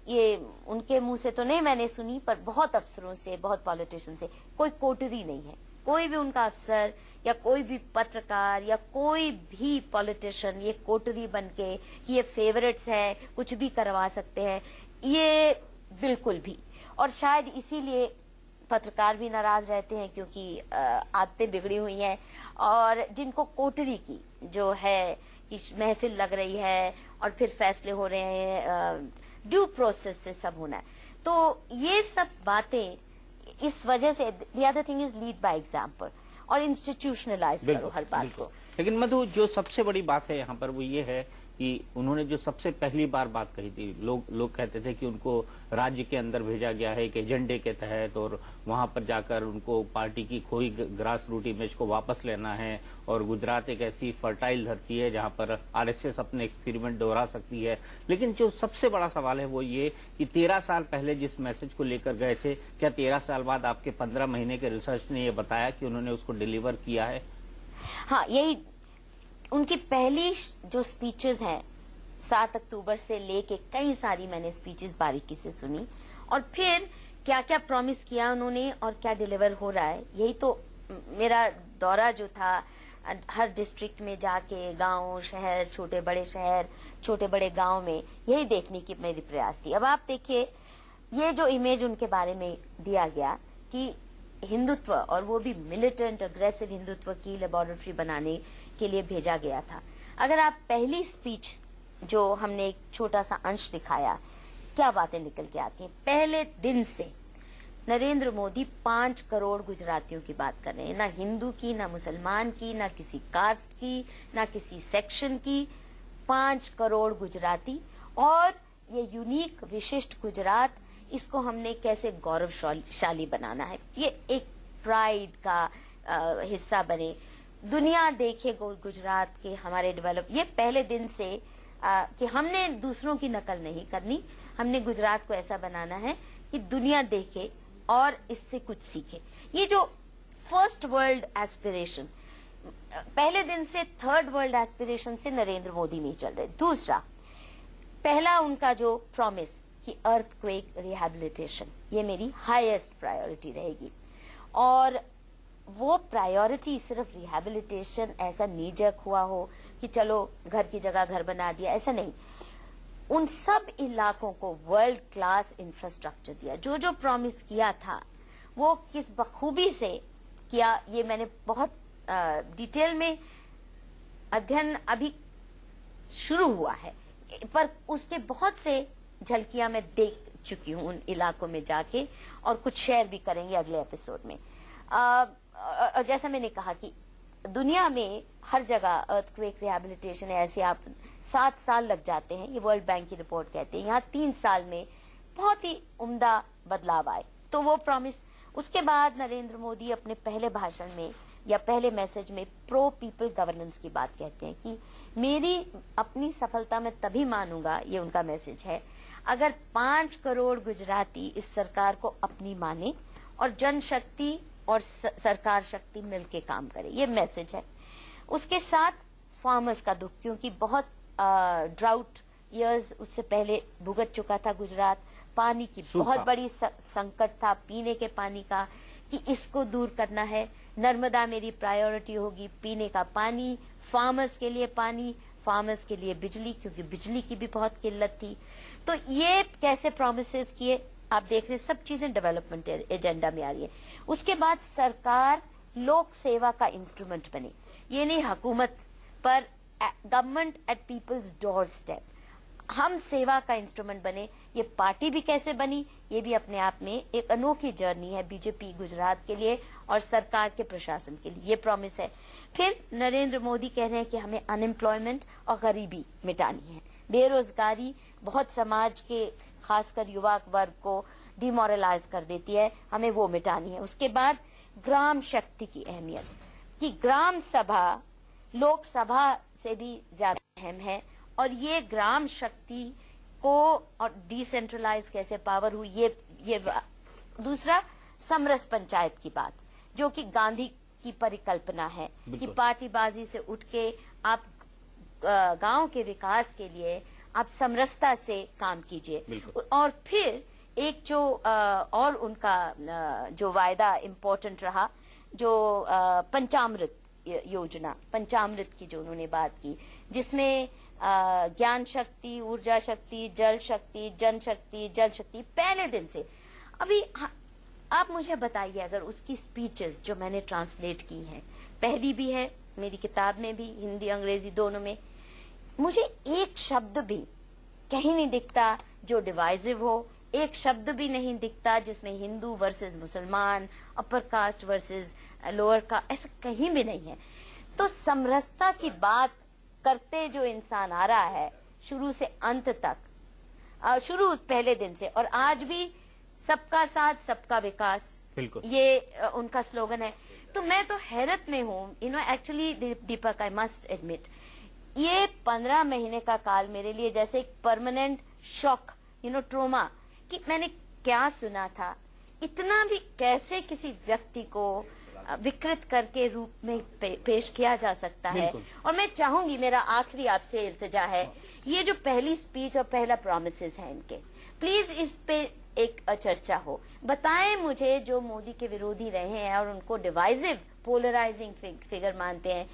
ये उनके मुंह से तो नहीं मैंने सुनी, पर बहुत अफसरों से, बहुत पॉलिटिशियन से, कोई कोटरी नहीं है। कोई भी उनका अफसर या कोई भी पत्रकार या कोई भी पॉलिटिशियन ये कोटरी बनके कि ये फेवरेट्स है, कुछ भी करवा सकते हैं, ये बिल्कुल भी। और शायद इसीलिए पत्रकार भी नाराज रहते हैं क्योंकि आदतें बिगड़ी हुई हैं। और जिनको कोटरी की जो है कि महफिल लग रही है और फिर फैसले हो रहे हैं, ड्यू प्रोसेस से सब होना है, तो ये सब बातें इस वजह से। The other thing is lead by example और इंस्टीट्यूशनलाइज करो हर बात को। लेकिन मधु, जो सबसे बड़ी बात है यहाँ पर वो ये है कि उन्होंने जो सबसे पहली बार बात कही थी, लोग कहते थे कि उनको राज्य के अंदर भेजा गया है एक एजेंडे के तहत और वहां पर जाकर उनको पार्टी की खोई ग्रास रूट इमेज को वापस लेना है और गुजरात एक ऐसी फर्टाइल धरती है जहां पर RSS अपने एक्सपेरिमेंट दोहरा सकती है। लेकिन जो सबसे बड़ा सवाल है वो ये कि 13 साल पहले जिस मैसेज को लेकर गए थे, क्या 13 साल बाद आपके 15 महीने के रिसर्च ने ये बताया कि उन्होंने उसको डिलीवर किया है? हाँ, यही उनकी पहली जो स्पीचेस हैं 7 अक्टूबर से लेके कई सारी मैंने स्पीचेस बारीकी से सुनी और फिर क्या क्या प्रॉमिस किया उन्होंने और क्या डिलीवर हो रहा है। यही तो मेरा दौरा जो था, हर डिस्ट्रिक्ट में जाके गांव, शहर, छोटे बड़े गांव में, यही देखने की मेरी प्रयास थी। अब आप देखिए, ये जो इमेज उनके बारे में दिया गया कि हिंदुत्व, और वो भी मिलिटेंट अग्रेसिव हिंदुत्व की लेबोरेटरी बनाने के लिए भेजा गया था। अगर आप पहली स्पीच जो हमने एक छोटा सा अंश दिखाया, क्या बातें निकल के आती हैं। पहले दिन से नरेंद्र मोदी 5 करोड़ गुजरातियों की बात कर रहे हैं, ना हिंदू की, ना मुसलमान की, ना किसी कास्ट की, ना किसी सेक्शन की, 5 करोड़ गुजराती। और ये यूनिक विशिष्ट गुजरात, इसको हमने कैसे गौरवशाली बनाना है, ये एक प्राइड का हिस्सा बने, दुनिया देखे गुजरात के हमारे डेवलप। ये पहले दिन से कि हमने दूसरों की नकल नहीं करनी, हमने गुजरात को ऐसा बनाना है कि दुनिया देखे और इससे कुछ सीखे। ये जो फर्स्ट वर्ल्ड एस्पिरेशन, पहले दिन से थर्ड वर्ल्ड एस्पिरेशन से नरेंद्र मोदी नहीं चल रहे। दूसरा, पहला उनका जो प्रॉमिस कि अर्थक्वेक रिहैबिलिटेशन, ये मेरी हाईएस्ट प्रायोरिटी रहेगी। और वो प्रायोरिटी सिर्फ रिहैबिलिटेशन ऐसा नीजक हुआ हो कि चलो घर की जगह घर बना दिया, ऐसा नहीं। उन सब इलाकों को वर्ल्ड क्लास इंफ्रास्ट्रक्चर दिया। जो जो प्रॉमिस किया था वो किस बखूबी से किया, ये मैंने बहुत डिटेल में अध्ययन अभी शुरू हुआ है, पर उसके बहुत से झलकियां मैं देख चुकी हूं उन इलाकों में जाके, और कुछ शेयर भी करेंगे अगले एपिसोड में। और जैसा मैंने कहा कि दुनिया में हर जगह अर्थक्वेक रिहैबिलिटेशन है, ऐसे आप 7 साल लग जाते हैं, ये वर्ल्ड बैंक की रिपोर्ट कहते हैं। यहाँ 3 साल में बहुत ही उम्दा बदलाव आए। तो वो प्रॉमिस, उसके बाद नरेंद्र मोदी अपने पहले भाषण में या पहले मैसेज में प्रो पीपल गवर्नेंस की बात कहते हैं कि मेरी अपनी सफलता मैं तभी मानूंगा, ये उनका मैसेज है, अगर 5 करोड़ गुजराती इस सरकार को अपनी माने और जनशक्ति और सरकार शक्ति मिलके काम करे, ये मैसेज है। उसके साथ फार्मर्स का दुख, क्योंकि बहुत ड्राउट ईयर्स उससे पहले भुगत चुका था गुजरात, पानी की बहुत बड़ी संकट था, पीने के पानी का, कि इसको दूर करना है। नर्मदा मेरी प्रायोरिटी होगी, पीने का पानी, फार्मर्स के लिए पानी, फार्मर्स के लिए बिजली, क्योंकि बिजली की भी बहुत किल्लत थी। तो ये कैसे प्रोमिसेस किए आप देख रहे हैं, सब चीजें डेवलपमेंट एजेंडा में आ रही है। उसके बाद सरकार लोक सेवा का इंस्ट्रूमेंट बने, ये नहीं हुकूमत पर, government at people's doorstep, हम सेवा का इंस्ट्रूमेंट बने। ये पार्टी भी कैसे बनी, ये भी अपने आप में एक अनोखी जर्नी है बीजेपी गुजरात के लिए और सरकार के प्रशासन के लिए, ये प्रॉमिस है। फिर नरेंद्र मोदी कह रहे हैं कि हमें अनएम्प्लॉयमेंट और गरीबी मिटानी है, बेरोजगारी बहुत समाज के खासकर युवा वर्ग को डिमोरलाइज कर देती है, हमें वो मिटानी है। उसके बाद ग्राम शक्ति की अहमियत, कि ग्राम सभा लोकसभा से भी ज्यादा अहम है, और ये ग्राम शक्ति को और डिसेंट्रलाइज कैसे पावर हुई, ये दूसरा समरस पंचायत की बात, जो कि गांधी की परिकल्पना है कि पार्टीबाजी से उठ के आप गांव के विकास के लिए आप समरसता से काम कीजिए। और फिर एक जो और उनका जो वायदा इम्पोर्टेंट रहा, जो पंचामृत योजना, पंचामृत की जो उन्होंने बात की, जिसमें ज्ञान शक्ति, ऊर्जा शक्ति, जल शक्ति, जन शक्ति, जल शक्ति, पहले दिन से। अभी आप मुझे बताइए, अगर उसकी स्पीचेस जो मैंने ट्रांसलेट की हैं, पहली भी है मेरी किताब में भी, हिंदी अंग्रेजी दोनों में, मुझे एक शब्द भी कहीं नहीं दिखता जो डिवाइसिव हो, एक शब्द भी नहीं दिखता जिसमें हिंदू वर्सेस मुसलमान, upper caste versus lower caste, ऐसा कहीं भी नहीं है। तो समरसता की बात करते जो इंसान आ रहा है शुरू से अंत तक, शुरू पहले दिन से, और आज भी सबका साथ सबका विकास, ये उनका स्लोगन है। तो मैं तो हैरत में हूँ, actually Deepak, I must admit, ये 15 महीने का काल मेरे लिए जैसे एक परमानेंट शॉक, ट्रोमा, कि मैंने क्या सुना था, इतना भी कैसे किसी व्यक्ति को विकृत करके रूप में पेश किया जा सकता है। और मैं चाहूंगी, मेरा आखिरी आपसे इल्तिजा है, ये जो पहली स्पीच और पहला प्रॉमिसेस है इनके, प्लीज इस पे एक चर्चा हो। बताएं मुझे, जो मोदी के विरोधी रहे हैं और उनको डिवाइसिव पोलराइजिंग फिगर मानते हैं,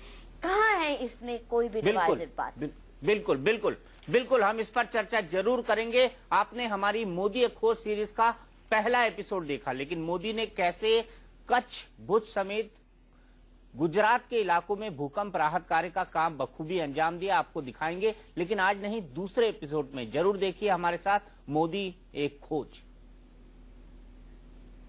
कहाँ है इसमें कोई भी डिवाइसिव बात? बिल्कुल बिल्कुल बिल्कुल, हम इस पर चर्चा जरूर करेंगे। आपने हमारी मोदी एक खोज सीरीज का पहला एपिसोड देखा, लेकिन मोदी ने कैसे कच्छ, भुज समेत गुजरात के इलाकों में भूकंप राहत कार्य का काम बखूबी अंजाम दिया, आपको दिखाएंगे। लेकिन आज नहीं, दूसरे एपिसोड में जरूर देखिए हमारे साथ मोदी एक खोज।